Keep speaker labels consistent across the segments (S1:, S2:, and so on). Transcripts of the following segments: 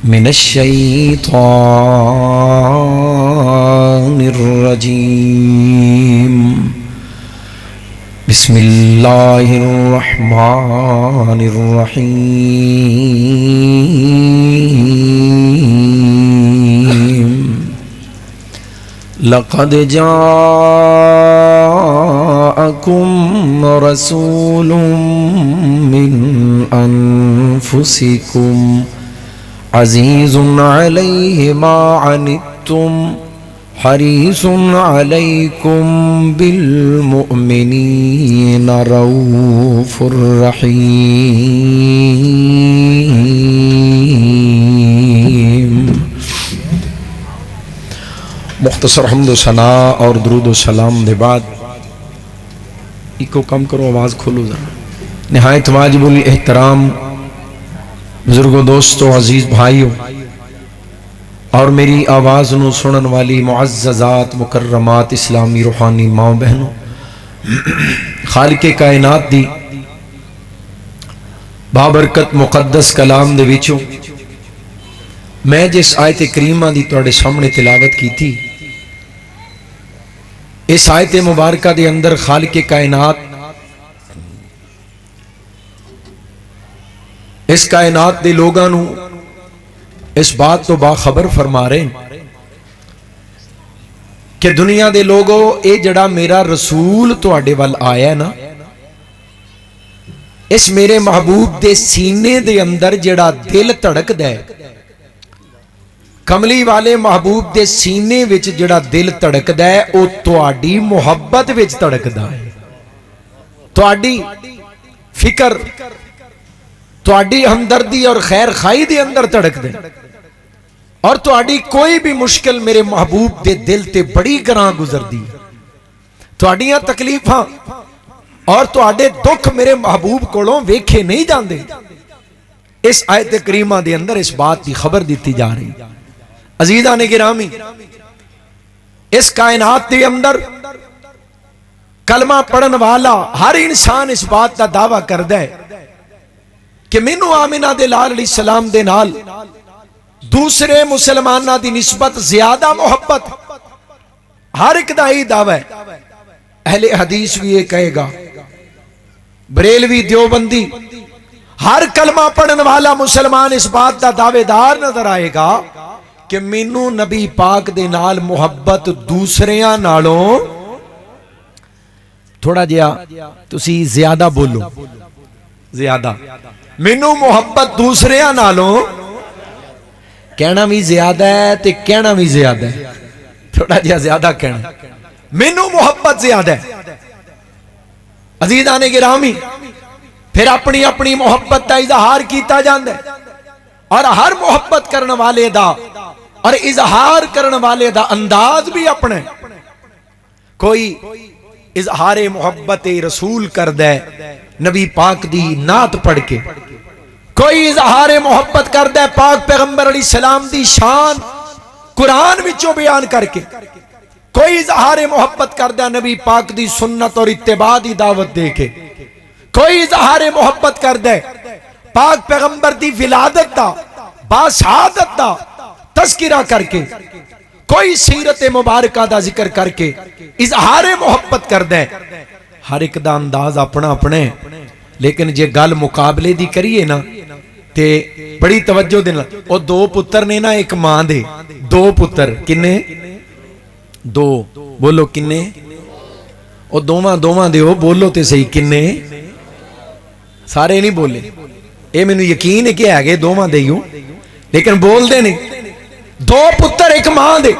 S1: من الشيطان الرجيم. بسم الله الرحمن الرحيم. لقد جاءكم رسول من أنفسكم عزيز عليه ما عنتم حريص عليكم بالمؤمنين رؤوف رحيم. مختصر حمد و ثنا اور درود و سلام دے بعد ایک کم کرو، آواز کھولو ذرا. نہایت واجب الاحترام بزرگوں، دوستوں، عزیز بھائیوں اور میری آواز نو سنن والی معززات مکرمات اسلامی روحانی ماں بہنوں، خالق کائنات دی بابرکت مقدس کلام دے وچوں میں جس آیت کریمہ دی تواڈے سامنے تلاوت کی تھی، اس آیت مبارکہ دے اندر خالق کائنات اس کائنات دے لوگاں نو اس بات تو باخبر فرما رہے ہیں کہ دنیا دے لوگو، اے جڑا میرا رسول تواڈے ول آیا ہے نا، اس میرے محبوب دے سینے دے اندر جڑا دل تڑکدا ہے، کملی والے محبوب دے سینے وچ جڑا دل تڑکدا ہے، او تواڈی محبت وچ تڑکدا ہے، تواڈی فکر، تواڈی ہمدردی اور خیر خائی دے اندر تڑکدا ہے، اور تواڈی کوئی بھی مشکل میرے محبوب دے دل تے بڑی گراں گزردی، تواڈیاں تکلیفاں اور تواڈے دکھ میرے محبوب کولوں ویکھے نہیں جاندے. اس آیت کریمہ دے اندر اس بات کی خبر دیتی جا رہی. عزیزان گرامی، اس کائنات دے اندر کلمہ پڑھن والا ہر انسان اس بات کا دعویٰ کردا ہے کہ مینوں آمنہ دے لال علیہ السلام دے نال دوسرے مسلمانہ دی نسبت زیادہ محبت، ہر ایک دا ہی دعویٰ ہے. اہل حدیث بھی یہ کہے گا، بریلوی، دیوبندی، ہر کلمہ پڑھن والا مسلمان اس بات دا دعوے دار نظر آئے گا کہ مینوں نبی پاک دے نال محبت دوسریاں نالوں تھوڑا جیا تسی زیادہ بولو، زیادہ مینوں محبت دوسریاں نالوں، کہنا بھی زیادہ ہے تے کہنا بھی زیادہ ہے، تھوڑا جیا زیادہ کہنا، مینوں محبت زیادہ ہے. عزیزان گرامی، پھر اپنی اپنی محبت دا اظہار کیتا جاندا ہے، اور ہر محبت کرن والے دا اور اظہار کرن والے دا انداز بھی اپنے. کوئی اظہار محبت رسول کردا ہے نبی پاک دی نعت پڑھ کے، کوئی اظہار محبت کردا ہے پاک پیغمبر علیہ السلام دی شان قرآن وچوں بیان کر کے، کوئی اظہار محبت کردا ہے نبی پاک دی سنت اور اتباع دی دعوت دے کے، کوئی اظہار محبت کردا ہے پاک پیغمبر دی ولادت دا، باسعادت دا تذکرہ کر کے، کوئی سیرت مبارکہ دا ذکر کر کے اظہار محبت کردا ہے. ہر ایک دا انداز اپنا اپنے، لیکن جے گل مقابلے دی کریے نا تے بڑی توجہ دینا. او دو پتر نے نا ایک ماں دے، دو پتر، کنے؟ دو، بولو کنے؟ او دوواں دے ہو، بولو تے صحیح، کنے؟ سارے نہیں بولے، اے میں نے یقین ہے کہ آگے دوواں دے ہوں، لیکن بول دے نہیں. دو پتر ایک ماں دے،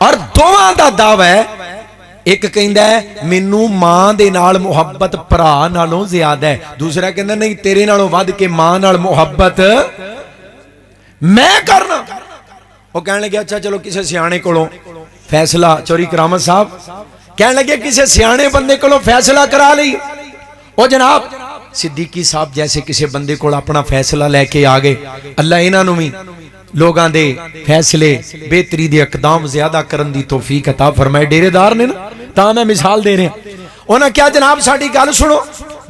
S1: اور دوواں دا دعویٰ ہے، ایک کہندا ہے مینوں ماں دے نال محبت بھرا نالوں زیادہ ہے، دوسرا کہندا نہیں تیرے نالوں ود کے ماں نال محبت میں کرنا. وہ کہنے لگے اچھا چلو کسے سیانے کولوں فیصلہ، چوری کرامت صاحب کہنے لگے کسے سیانے بندے کولوں فیصلہ کرا لئی. وہ جناب صدیقی صاحب جیسے کسی بندے کو اپنا فیصلہ لے کے آگے، اللہ انہاں نوں بھی لوگاں دے فیصلے بہتری دے اقدام زیادہ کرن دی توفیق عطا فرمائے. ڈیرے دار نے نا، تاں میں مثال دے رہے ہیں. انہاں کیا جناب ساڈی گل سنو،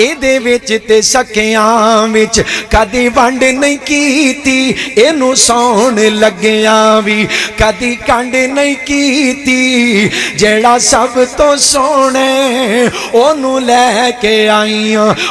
S1: ਇਹਦੇ ਵਿੱਚ ਤੇ ਸਕਿਆਂ ਵਿੱਚ ਕਦੀ ਵੰਡ ਨਹੀਂ ਕੀਤੀ, ਇਹਨੂੰ ਸੌਣ ਲੱਗਿਆਂ ਵੀ ਕਦੀ ਕੰਡ ਨਹੀਂ ਕੀਤੀ। ਜਿਹੜਾ ਸਭ ਤੋਂ ਸੋਹਣੇ ਉਹਨੂੰ ਲੈ ਕੇ ਆਈਆਂ।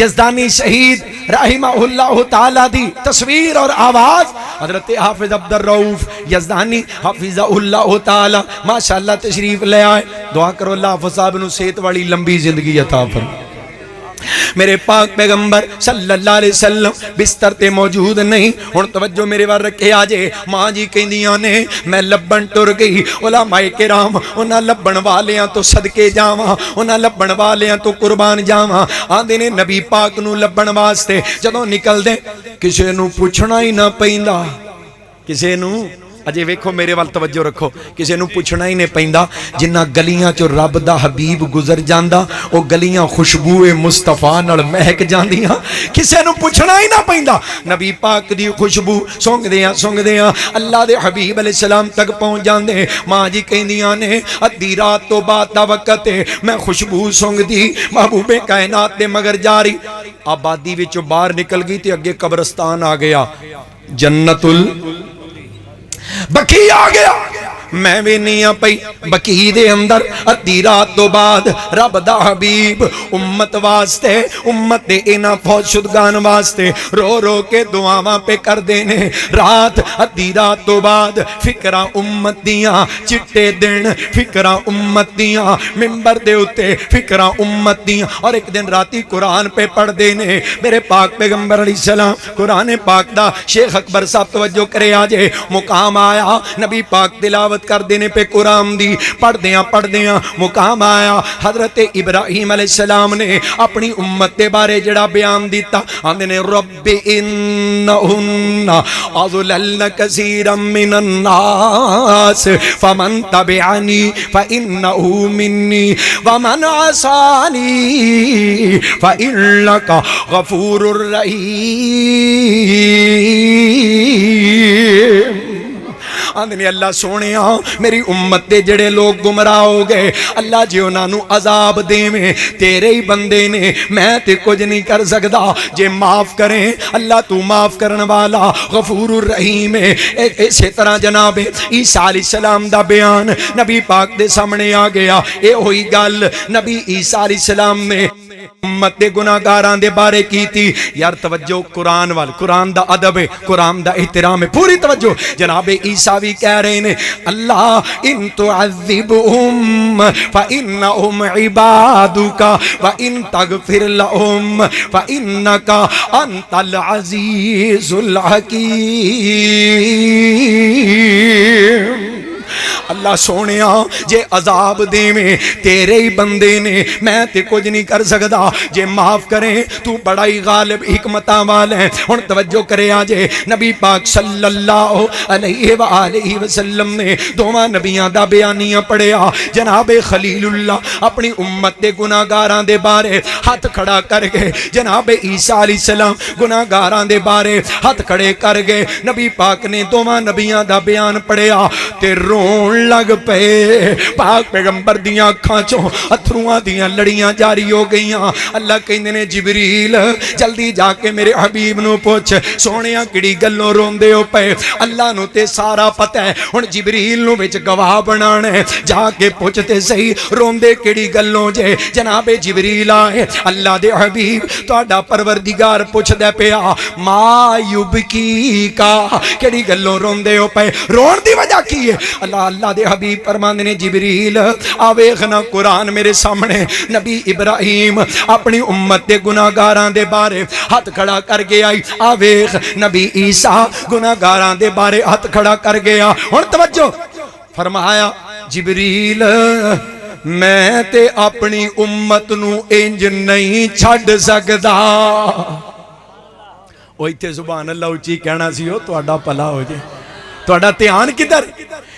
S1: یزدانی شہید رحمہ اللہ تعالی دی تصویر اور آواز حضرت حافظ عبد الرؤوف یزدانی حافظ اللہ تعالی ماشاءاللہ تشریف لے آئے. دعا کرو اللہ حافظ صاحب نو صحت والی لمبی زندگی عطا فرمائے. میرے پاک پیغمبر صلی اللہ علیہ وسلم بستر تے موجود نہیں. ہن توجہ میرے وال رکھے آجے. ماں جی کہندیاں نے میں لبن ٹر گئی. علماء کرام انہاں لبن والیاں تو صدقے جاواں, انہاں لبن والیاں تو قربان جاواں. آندے نے نبی پاک نو لبن واسطے جدوں نکل دے کسے نو پوچھنا ہی نہ پیندا. کسے نو اجے ویکھو میرے وال توجہ رکھو, کسے نو پوچھنا ہی نہیں پیندا. جنہ گلیاں چو رب دا حبیب گزر جاندا او گلیاں خوشبوئے مصطفیٰ نال مہک جاندیاں. کسے نو پوچھنا ہی نہ پیندا. نبی پاک دی خوشبو سونگ دیاں اللہ دے حبیب علیہ السلام تک پہنچ جاندے. ماں جی کہندیاں نے ادھی رات تو بعد دا وقت ہے, میں خوشبو سونگ دی محبوب کائنات دے مگر جاری. آبادی وچوں باہر نکل گئی تے اگے قبرستان آ گیا, جنت بکی آ گیا. میں بھی نہیں پئی بکی دے اندر ادھی رات تو بعد رب دا حبیب امت واسطے, امت دے انہاں فوت شدگان واسطے رو رو کے دعاواں پہ کر دینے. رات ادھی رات تو بعد فکراں امت دیاں, چٹے دن فکراں امت دیاں, منبر دے اتے فکراں امت دیاں. اور ایک دن راتی قرآن پہ پڑھ دینے. میرے پاک پیغمبر علیہ السلام قرآن پاک دا شیخ اکبر صاحب توجہ کرے آجے. مقام آیا نبی پاک تلاوت کر دینے پہ قرآن دی پڑھ دیاں مقام آیا. حضرت ابراہیم علیہ السلام نے اپنی امت دے بارے جڑا بیان دیتا. آندے نے رب انہن اضللن کثیرا من الناس فمن تبعنی فانہو منی ومن عصانی فانک غفور الرحیم. آندھنی اللہ سونیا میری امت دے جڑے لوگ گمراہ ہو گئے, اللہ جی انہاں نو عذاب دے میں تیرے ہی بندے نے, میں تے کچھ نہیں کر سکدا. جے معاف کریں اللہ تو معاف کرن والا غفور الرحیم ہے. اسی طرح جناب عیسیٰ علیہ السلام دا بیان نبی پاک دے سامنے آ گیا. اے ہوئی گل نبی عیسیٰ علیہ السلام نے امت دے گناہگاراں دے بارے کی تھی. یار توجہ قرآن وال, قرآن دا ادب ہے, قرآن دا احترام ہے, پوری توجہ. جناب عیسیٰ بھی کہہ رہے ہیں اللہ ان تعذبہم فانہم عبادک وان تغفر لہم فانک انت العزیز الحکیم. اللہ سونیا جے عذاب دے میں تیرے ہی بندے نے, میں تے کچھ نہیں کر سکدا. جے معاف کریں تو بڑا ہی غالب حکمتاں والا ہے. ہن توجہ کرے آجے نبی پاک صلی اللہ علیہ وآلہ وسلم نے دوواں نبیاں دا بیانیاں پڑھیا. جناب خلیل اللہ اپنی امت دے گناہگاراں دے بارے ہاتھ کھڑا کر گئے. جناب عیسیٰ علیہ السلام گناہگاراں دے بارے ہاتھ کھڑے کر گئے. نبی پاک نے دوواں نبیاں دا بیان پڑھیا تے رون لگ پے. پاک پیغمبر دیاں اکھاں چوں اتھرواں دیاں لڑیاں جاری ہو گئیاں. اللہ کہندے نے جبریل جلدی جا کے میرے حبیب نو پوچھ سونیاں کڑی گلوں روندے ہو پے. اللہ نو تے سارا پتہ ہے, ہن جبریل نو وچ گواہ بنانا ہے. جا کے پوچھتے صحیح روندے کڑی گلوں جے. جناب جبریل آئے, اللہ دے حبیب تہاڈا پروردگار پوچھدا پیا ما یبکی کا, کڑی گلوں روندے ہو پے, رون دی وجہ کی ہے؟ اللہ دے حبیب فرماندے نے جبریل آویخنا قرآن میرے سامنے. نبی ابراہیم اپنی امت دے گناہگاراں دے بارے ہاتھ کھڑا کر گیا. آویخ نبی عیسیٰ گناہگاراں دے بارے ہاتھ کھڑا کر گیا. ہن توجہ فرمایا جبریل میں تے اپنی امت نو انج نہیں چھڈ سکدا. وہ ایتھے سبحان اللہ اچھی کہنا سی ہو تہاڈا بھلا ہو جائے. تہاڈا دھیان کدھر؟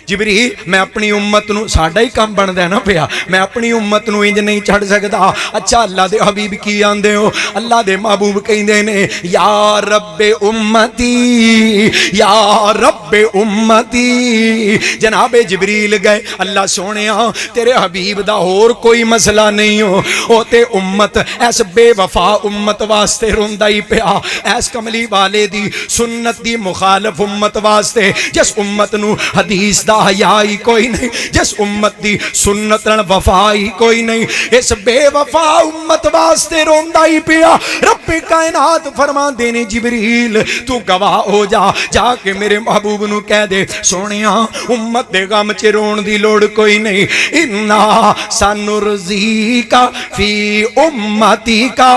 S1: جبریل میں اپنی امت نو ساڈا ہی کام بندا ہے نا پیا, میں اپنی امت نو انج نہیں چھڑ سکدا. اچھا اللہ دے حبیب کی آندے ہو؟ اللہ دے محبوب کہندے نے یا رب امتی یا رب امتی. جناب جبریل گئے اللہ سونیا تیرے حبیب دا اور کوئی مسئلہ نہیں ہو, او تے امت ایس بے وفا امت واسطے روندا ہی پیا, ایس کملی والے دی سنت دی مخالف امت واسطے جس امت نو حدیث دا لا حیا ہی کوئی نہیں، جس امت دی سنت نال وفا ہی کوئی نہیں، اس بے وفا امت واسطے روندا ہی پیا۔ رب کائنات فرما دینے جبریل تو گواہ ہو جا کے میرے محبوب نو کہہ دے سونیا امت دے غم چ رون دی لوڑ کوئی نہیں، انا سنرزیکا فی امتی کا،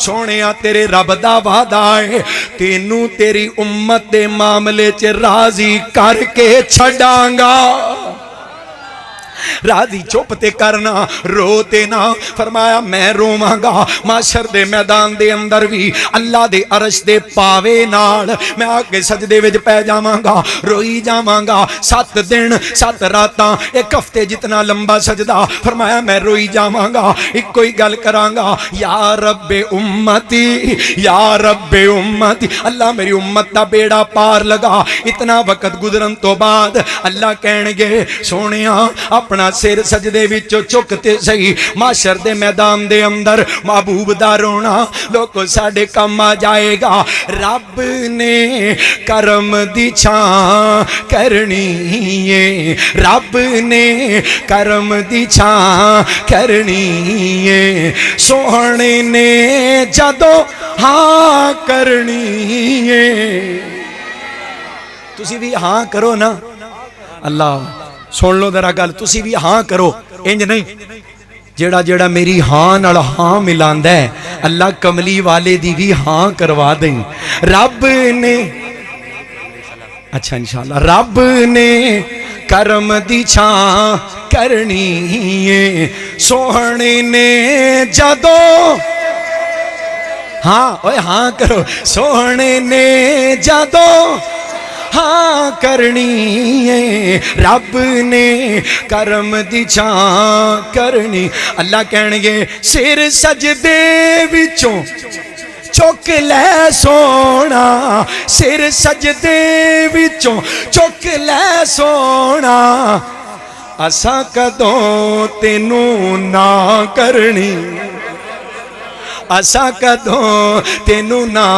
S1: سونیا تیرے رب دا وعدہ ہے تینوں تیری امت دے معاملے چ راضی کر کے چھڈاں گا۔ راضی چپ تے کرنا، رو تے نہ، فرمایا میں روواں گا معاشر دے میدان دے اندر بھی اللہ دے عرش دے پاوے نال میں آ کے سجدے وچ پہ جاواں گا، روئی جاواں گا 7 دن 7 راتاں 1 ہفتے جتنا لمبا سجدہ، فرمایا میں روئی جاواں گا، ایک کوئی گل کراں گا یا رب امتی یا رب امتی، اللہ میری امت دا بیڑا پار لگا۔ اتنا وقت گزرن تو بعد اللہ کہن گے سونیا اپنا سر سجدے وچوں چکتے سہی، معاشر دے میدان دے اندر محبوب دا رونا لوگوں ساڈے کم آ جائے گا۔ رب نے کرم دی چھاں کرنی ہے، رب نے کرم دی چھاں کرنی ہے، سوہنے نے جدو ہاں کرنی ہے۔ تسی بھی ہاں کرو نا، اللہ سن لو ذرا گل، تسی بھی ہاں کرو، انج نہیں جیڑا جیڑا میری ہاں نال ہاں ملاندا ہے اللہ کملی والے دی بھی ہاں کروا دیں۔ رب نے اچھا انشاءاللہ رب نے کرم دی چھاں کرنی ہے، سوہنے نے جدو ہاں اوے ہاں کرو، سوہنے نے جدو ہاں کرنی ہے، رب نے کرم دی چھاں کرنی۔ اللہ کہن گے سر سجدے وچوں چک لے سونا، سر سجدے وچوں چک لے سونا، اساں کدوں تینوں نہ کرنی، اساں کدوں تینوں نہ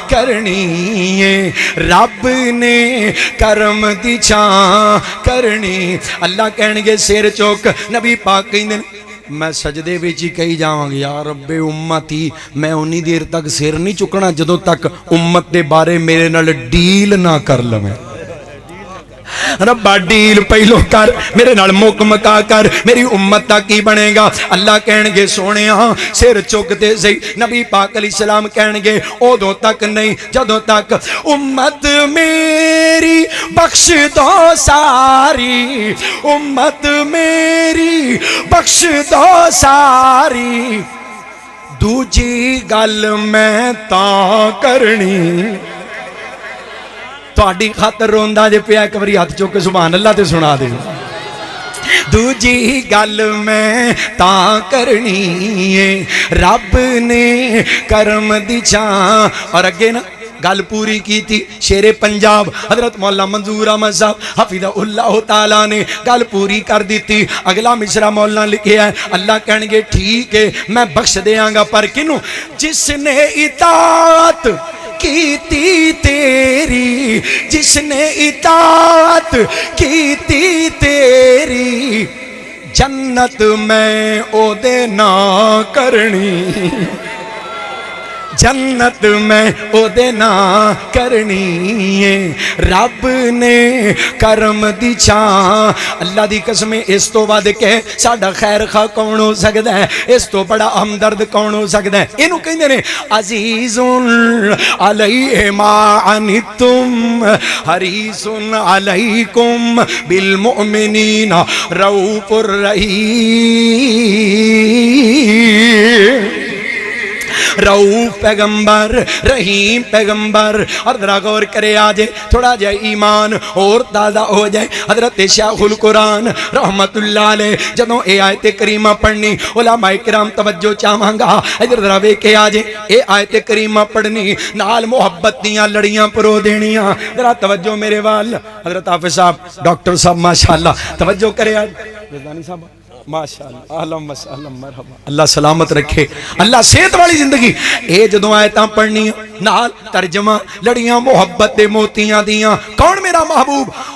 S1: کرنی ہے، رب نے کرم دی چھاں کرنی۔ اللہ کہن گے سر چوک، نبی پاک کہندے میں سجدے وچ ہی کہی جاواں گا یا رب امتی، میں اونی دیر تک سر نہیں چکنا جدوں تک امت دے بارے میرے نال ڈیل نہ کر لویں۔ ربا ڈیل پہلو کر، میرے نال مک مکا کر، میری امت دا کی بنے گا۔ اللہ کہن گے سونیا سر چکتے سی، نبی پاک علیہ السلام کہن گے اودوں تک نہیں جدوں تک امت میری بخش دو ساری، امت میری بخش دو ساری، دوجی گل میں تاں کرنی، تہاڈی خاطر روندا جے پیا، ایک واری ہاتھ چوک کے سبحان اللہ تے سنا دے۔ دوجی گل میں تاں کرنی ہے، رب نے کرم دی چھاں، اور اگے نا گل پوری کی تھی شیر پنجاب حضرت مولا منظور احمد صاحب حفظہ اللہ تعالیٰ نے گل پوری کر دی تھی۔ اگلا مصرع مولا لکھیا ہے اللہ کہن گے ٹھیک ہے میں بخش دیاں گا، پر کنوں؟ جس نے اطاعت کیتی تیری، جس نے اطاعت کیتی تیری، جنت میں او دے نا کرنی، جنت میں او دے نا کرنی ہے، رب نے کرم دی چھاں۔ اللہ دی قسم اس تو ود کے ساڈا خیر خواہ کون ہو سکدا ہے، اس تو بڑا ہمدرد کون ہو سکدا ہے؟ اینو کہندے نے عزیز علیہ ما عنتم حریص علیکم بالمؤمنین رؤوف الرحیم۔ رؤوف پیغمبر، رحیم پیغمبر، اور ذرا غور کرے آجے تھوڑا جائے ایمان اور تازہ ہو جائے۔ حضرت شیخ القرآن رحمت اللہ علیہ جدوں اے آیت کریمہ پڑھنی، علماء کرام توجہ چاہاں گا، ادھر ذرا وے کے آجے اے آیت کریمہ پڑھنی نال محبت دیاں لڑیاں پرو دینیاں، ذرا توجہ میرے وال۔ حضرت حافظ صاحب ڈاکٹر صاحب ماشاءاللہ توجہ کرے آج رضوانی صاحب ماشاءاللہ اہلم وسہلم مرحبا، اللہ سلامت رکھے، اللہ صحت والی زندگی۔ اے جدوں آیتاں پڑھنی نال ترجمہ لڑیاں محبت دے موتیاں دیاں، کون میرا محبوب؟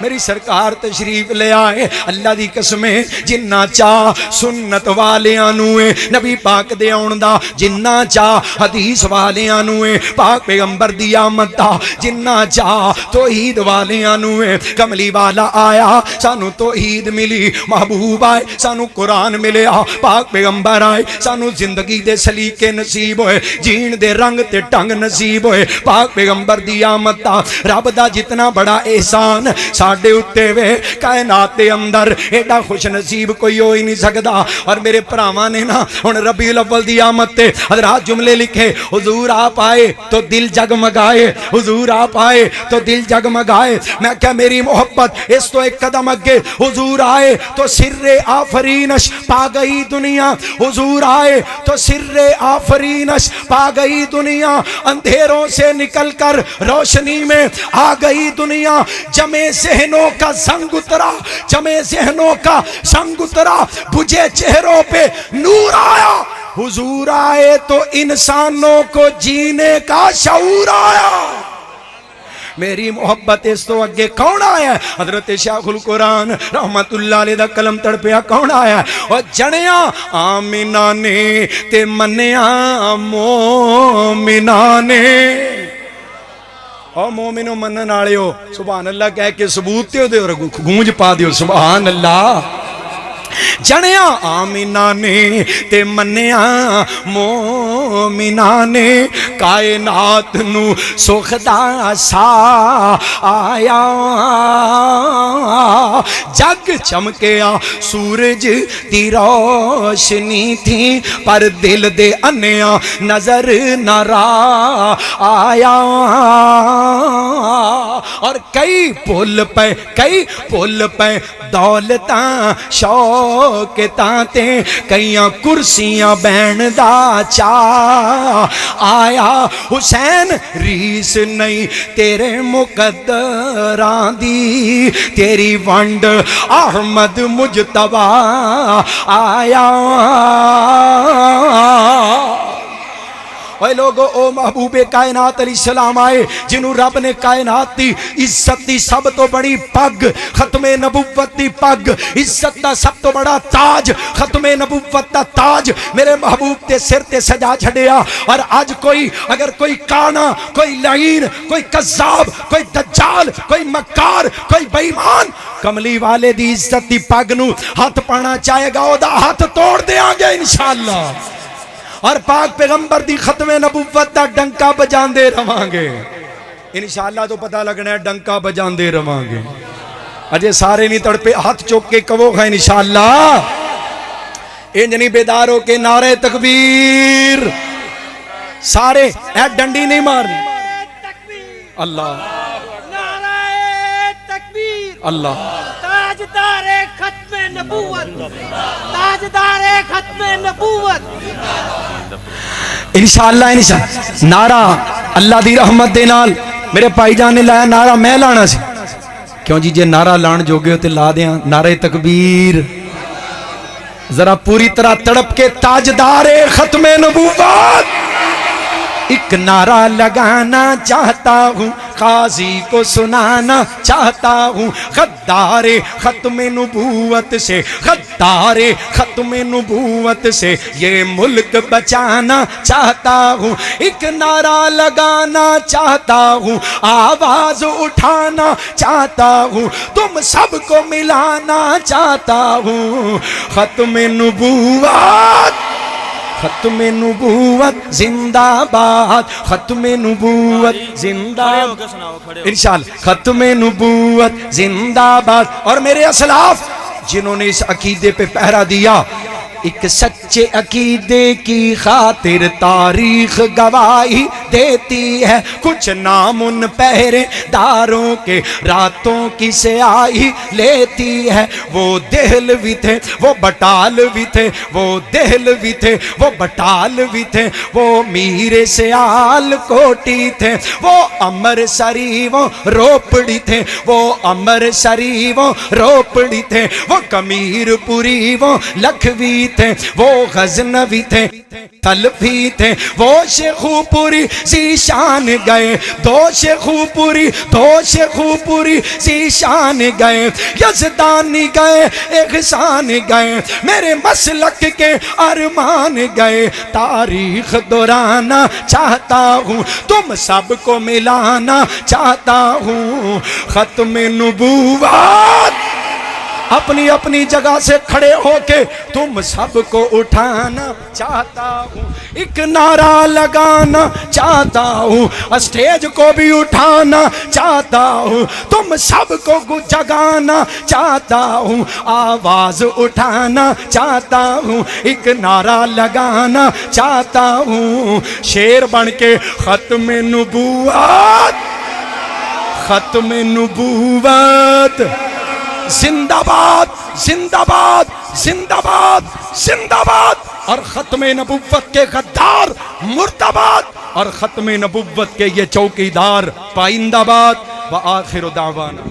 S1: میری سرکار تشریف لے آئے اللہ دی قسمیں جنہ چاہ سنت والیاں نو نبی پاک دے آن دا جنہ چاہ حدیث والیاں نو پاک پیغمبر دی آمد دا جنہ چاہ توحید والیاں نو کملی والا آیا سانو توحید ملی محبوب آئے سانو قرآن ملیا پاک پیغمبر آئے سانو زندگی دے سلیقے نصیب ہوئے جین دے رنگ تے ٹنگ نصیب ہوئے پاک پیغمبر دی آمد دا رب دا جتنا بڑا احسان ساڑھے اٹھے وے کائنات دے اندر ایڈا خوش نصیب کوئی ہو ہی نہیں سکدا اور میرے پراواں نے نا ہن ربیع الاول دی آمد تے حضرات جملے لکھے حضور آپ آئے تو دل جگمگائے حضور آپ آئے تو دل جگمگائے میں کہا میری محبت اس تو ایک قدم اگے حضور آئے تو سر آفرینش پا گئی دنیا حضور آئے تو سر آفرینش پا گئی دنیا اندھیروں سے نکل کر روشنی میں آ گئی دنیا جمع ذہنوں کا زنگ اترا جمع ذہنوں کا زنگ اترا بجھے چہروں پہ نور آیا حضور آئے تو انسانوں کو جینے کا شعور آیا میری محبت اس تو اگے کون آیا ہے حضرت شیخ القرآن رحمت اللہ علیہ دا قلم تڑپیا کون آیا ہے اور جنیاں آمینہ نے تے منیاں مومنہ نے اور مومنوں منن آڑے ہو سبحان اللہ کہہ کے ثبوت تے ہو دے اور گونج پا دیو سبحان اللہ جنیاں آمینہ نے تے منیاں مومنہ نے کائنات نو سخدا سا آیا جگ چمکیا سورج دی روشنی تھی پر دل دے انیا نظر نہ را آیا اور کئی پل پہ دولتاں شوکتاں تے کئیاں کرسیاں بین دا چاہ آیا حسین ریس نہیں تیرے مقدران دی تیری ونڈ احمد مجتبی آیا اے لوگو او محبوب کائنات علیہ السلام آئے جنہوں رب نے کائنات دی عزت دی سب تو بڑی پگ ختم نبوت دی پگ عزت دا سب تو بڑا تاج ختم نبوت دا تاج میرے محبوب تے سر تے سجا چھڑیا اور آج کوئی اگر کوئی کانا کوئی لعین کوئی کذاب کوئی دجال کوئی مکار کوئی بے ایمان کملی والے دی عزت دی پگ نو ہاتھ پانا چاہے گا او دا ہاتھ توڑ دیاں گے انشاءاللہ اور پاک پیغمبر دی ختم نبوت دا ڈنکا بجان دے رواں گے انشاءاللہ تو پتہ لگنا ہے ڈنکا بجان دے رواں گے اجے سارے نہیں تڑپے ہاتھ چوک کے کہو گا انشاءاللہ انجنی بیداروں کے نعرہ تکبیر سارے اے ڈنڈی نہیں مارنی اللہ نعرہ تکبیر اللہ تاجدار ختم نبوت تاجدار ختم نبوت انشاءاللہ نعرہ اللہ دی رحمت دے نال میرے پائی جان نے لایا نعرہ میں لانا سی کیوں جی جے نعرہ لان جو گئے ہوتے لا دیاں نعرہ تکبیر ذرا پوری طرح تڑپ کے تاجدار ختم نبوت ایک نعرہ لگانا چاہتا ہوں قاضی کو سنانا چاہتا ہوں غدار ختم نبوت سے غدار ختم نبوت سے یہ ملک بچانا چاہتا ہوں ایک نعرہ لگانا چاہتا ہوں آواز اٹھانا چاہتا ہوں تم سب کو ملانا چاہتا ہوں ختم نبوت ختم نبوت زندہ باد ختم نبوت زندہ انشاءاللہ ختم نبوت زندہ باد اور میرے اسلاف جنہوں نے اس عقیدے پہ پہرا دیا ایک سچے عقیدے کی خاطر تاریخ گواہی دیتی ہے کچھ نام ان پہرے داروں کے راتوں کی سیاہی لیتی ہے وہ دہلوی تھے وہ بٹالوی تھے وہ دہلوی تھے وہ بٹالوی تھے وہ میر سیال کوٹی تھے وہ امر سری وہ روپڑی تھے وہ امر سری وہ روپڑی تھے وہ کمیر پوری وہ لکھوی تھے وہ غزنوی تھے تلفی تھے وہ شیخو پوری ذیشان گئے، دو شیخو پوری ذیشان گئے، یزدانی گئے، احسان گئے، میرے مسلک کے ارمان گئے، تاریخ دہرانا چاہتا ہوں، تم سب کو ملانا چاہتا ہوں، ختم نبوت اپنی اپنی جگہ سے کھڑے ہو کے تم سب کو اٹھانا چاہتا ہوں، ایک نعرہ لگانا چاہتا ہوں، اسٹیج کو بھی اٹھانا چاہتا ہوں، تم سب کو جگانا چاہتا ہوں، آواز اٹھانا چاہتا ہوں، ایک نعرہ لگانا چاہتا ہوں، شیر بن کے ختم نبوت، ختم نبوت، زندہ باد زندہ باد زندہ باد زندہ باد، اور ختم نبوت کے غدار مردباد، اور ختم نبوت کے یہ چوکیدار پائندہ باد، وآخر دعوانا